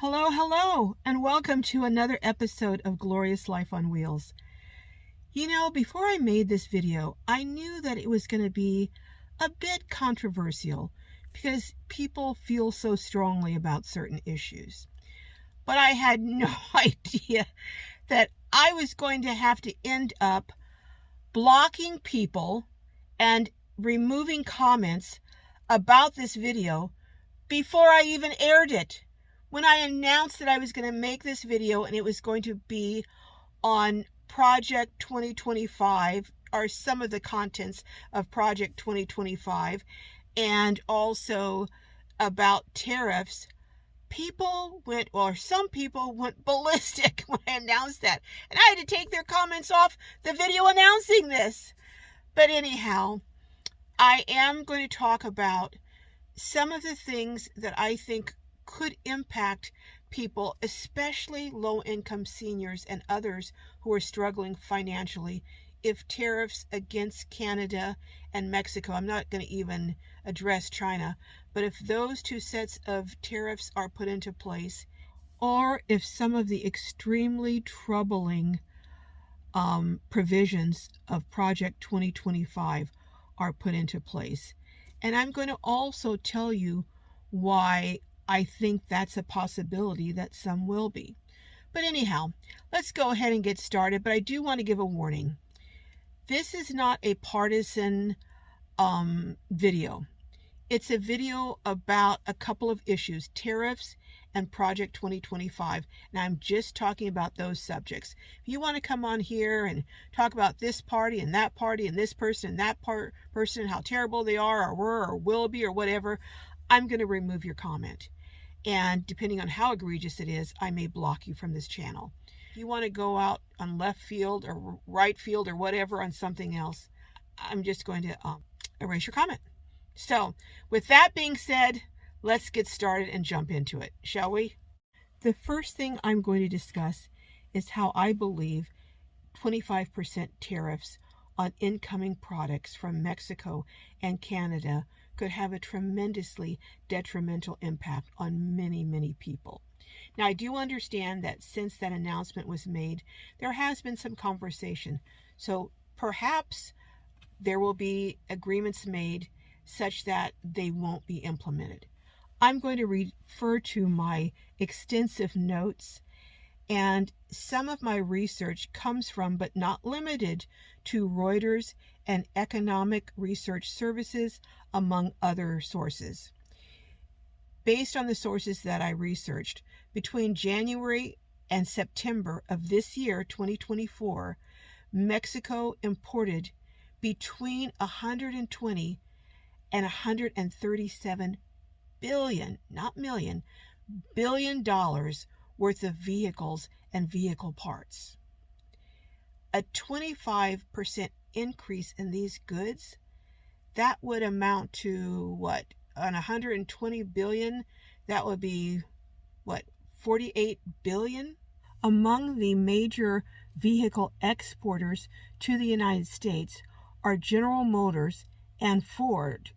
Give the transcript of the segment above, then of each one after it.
Hello, hello, and welcome to another episode of Glorious Life on Wheels. You know, before I made this video, I knew that it was going to be a bit controversial because people feel so strongly about certain issues. But I had no idea that I was going to have to end up blocking people and removing comments about this video before I even aired it. When I announced that I was going to make this video and it was going to be on Project 2025, or some of the contents of Project 2025, and also about tariffs, some people went ballistic when I announced that. And I had to take their comments off the video announcing this. But anyhow, I am going to talk about some of the things that I think could impact people, especially low-income seniors and others who are struggling financially, if tariffs against Canada and Mexico, I'm not going to even address China, but if those two sets of tariffs are put into place, or if some of the extremely troubling provisions of Project 2025 are put into place. And I'm going to also tell you why I think that's a possibility that some will be. But anyhow, let's go ahead and get started. But I do want to give a warning. This is not a partisan video. It's a video about a couple of issues, tariffs and Project 2025. And I'm just talking about those subjects. If you want to come on here and talk about this party and this person and that person, how terrible they are or were or will be or whatever, I'm going to remove your comment. And depending on how egregious it is, I may block you from this channel. If you want to go out on left field or right field or whatever on something else, I'm just going to erase your comment. So with that being said, let's get started and jump into it, shall we? The first thing I'm going to discuss is how I believe 25% tariffs on incoming products from Mexico and Canada could have a tremendously detrimental impact on many, many people. Now, I do understand that since that announcement was made, there has been some conversation. So perhaps there will be agreements made such that they won't be implemented. I'm going to refer to my extensive notes, and some of my research comes from, but not limited to, Reuters and Economic Research Services, among other sources. Based on the sources that I researched, between January and September of this year, 2024, Mexico imported between 120 and 137 billion, not million, billion dollars worth of vehicles and vehicle parts. A 25% increase in these goods, that would amount to what? On 120 billion, that would be what? 48 billion? Among the major vehicle exporters to the United States are General Motors and Ford.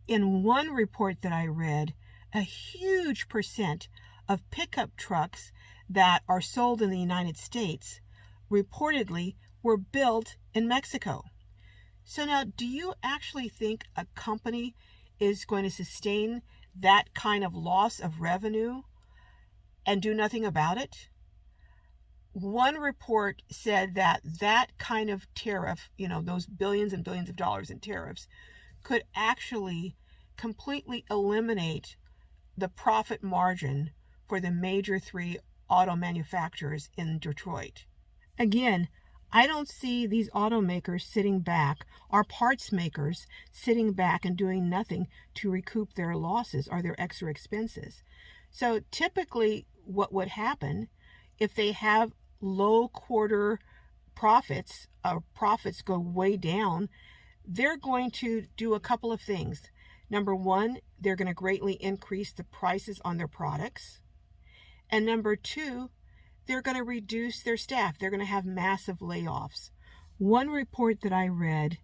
In one report that I read, a huge percent of pickup trucks that are sold in the United States reportedly were built in Mexico. So now, do you actually think a company is going to sustain that kind of loss of revenue and do nothing about it? One report said that that kind of tariff, those billions and billions of dollars in tariffs, could actually completely eliminate the profit margin for the major three auto manufacturers in Detroit. Again, I don't see these automakers sitting back, or parts makers sitting back and doing nothing to recoup their losses or their extra expenses. So typically what would happen if they have low quarter profits, or profits go way down, they're going to do a couple of things. Number one, they're going to greatly increase the prices on their products. And number two, they're going to reduce their staff. They're going to have massive layoffs. One report that I read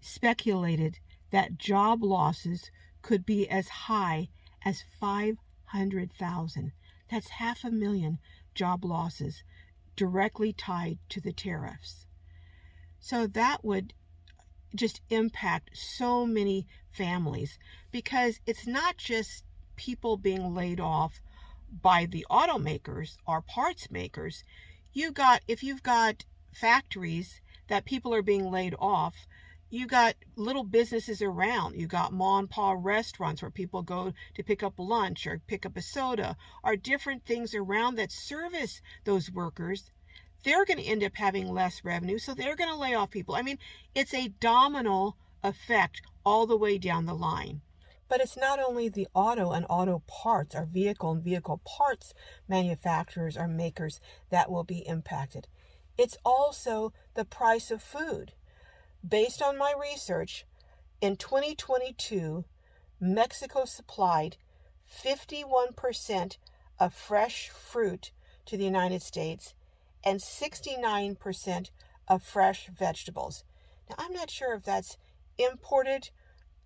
speculated that job losses could be as high as 500,000. That's 500,000 job losses directly tied to the tariffs. So that would just impact so many families, because it's not just people being laid off by the automakers or parts makers. If you've got factories that people are being laid off, you got little businesses around. You got mom and pop restaurants where people go to pick up lunch or pick up a soda, or different things around that service those workers. They're going to end up having less revenue, so they're going to lay off people. I mean, it's a domino effect all the way down the line. But it's not only the auto and auto parts, or vehicle and vehicle parts manufacturers or makers that will be impacted. It's also the price of food. Based on my research, in 2022, Mexico supplied 51% of fresh fruit to the United States and 69% of fresh vegetables. Now, I'm not sure if that's imported,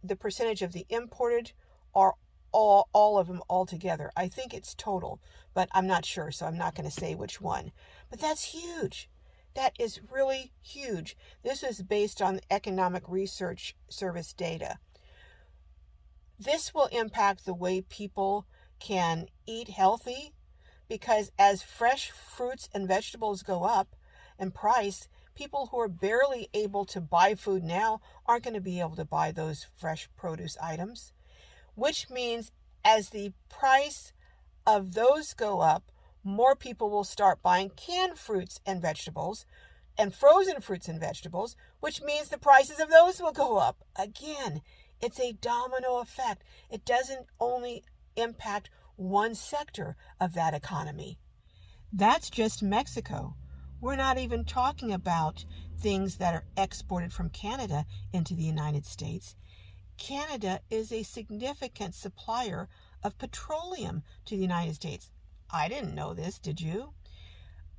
the percentage of the imported, or all of them altogether. I think it's total, but I'm not sure, so I'm not going to say which one. But that's huge. That is really huge. This is based on Economic Research Service data. This will impact the way people can eat healthy, because as fresh fruits and vegetables go up in price, people who are barely able to buy food now aren't going to be able to buy those fresh produce items, which means as the price of those go up, more people will start buying canned fruits and vegetables and frozen fruits and vegetables, which means the prices of those will go up. Again, it's a domino effect. It doesn't only impact one sector of that economy. That's just Mexico. We're not even talking about things that are exported from Canada into the United States. Canada is a significant supplier of petroleum to the United States. I didn't know this, did you?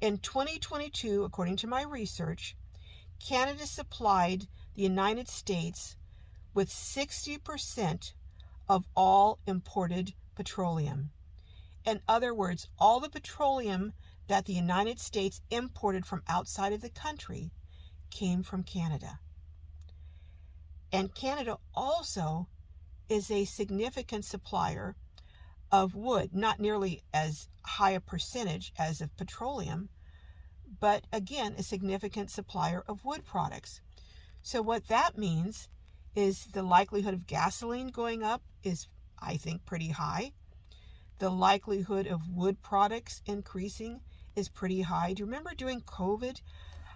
In 2022, according to my research, Canada supplied the United States with 60% of all imported petroleum. In other words, all the petroleum that the United States imported from outside of the country came from Canada. And Canada also is a significant supplier of wood, not nearly as high a percentage as of petroleum, but again, a significant supplier of wood products. So what that means is the likelihood of gasoline going up is, I think, pretty high. The likelihood of wood products increasing is pretty high. Do you remember during COVID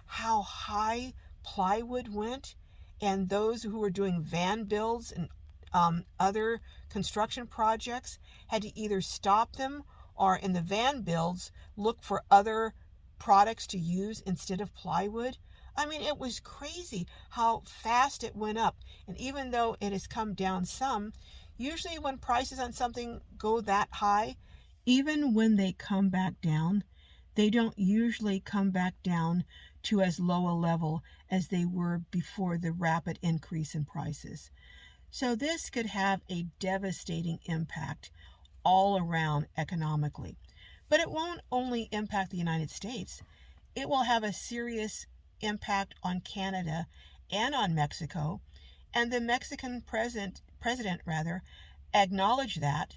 how high plywood went? And those who were doing van builds and other construction projects had to either stop them, or in the van builds look for other products to use instead of plywood. I mean, it was crazy how fast it went up. And even though it has come down some, usually when prices on something go that high, even when they come back down, they don't usually come back down to as low a level as they were before the rapid increase in prices. So this could have a devastating impact all around economically. But it won't only impact the United States. It will have a serious impact on Canada and on Mexico. And the Mexican president acknowledged that.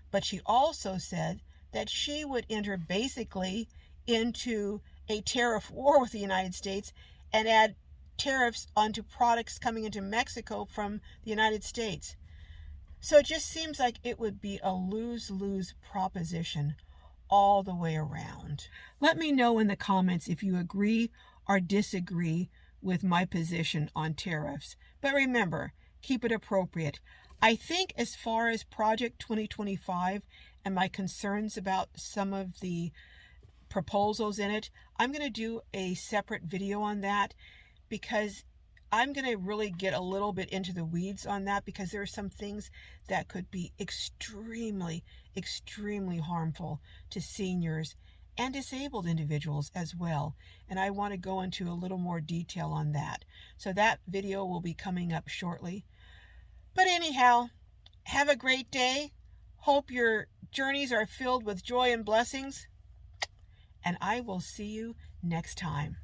But she also said that she would enter basically into a tariff war with the United States and add tariffs onto products coming into Mexico from the United States. So it just seems like it would be a lose-lose proposition all the way around. Let me know in the comments if you agree or disagree with my position on tariffs. But remember, keep it appropriate. I think as far as Project 2025 and my concerns about some of the proposals in it, I'm going to do a separate video on that, because I'm going to really get a little bit into the weeds on that, because there are some things that could be extremely, extremely harmful to seniors and disabled individuals as well. And I want to go into a little more detail on that. So that video will be coming up shortly. But anyhow, have a great day. Hope your journeys are filled with joy and blessings. And I will see you next time.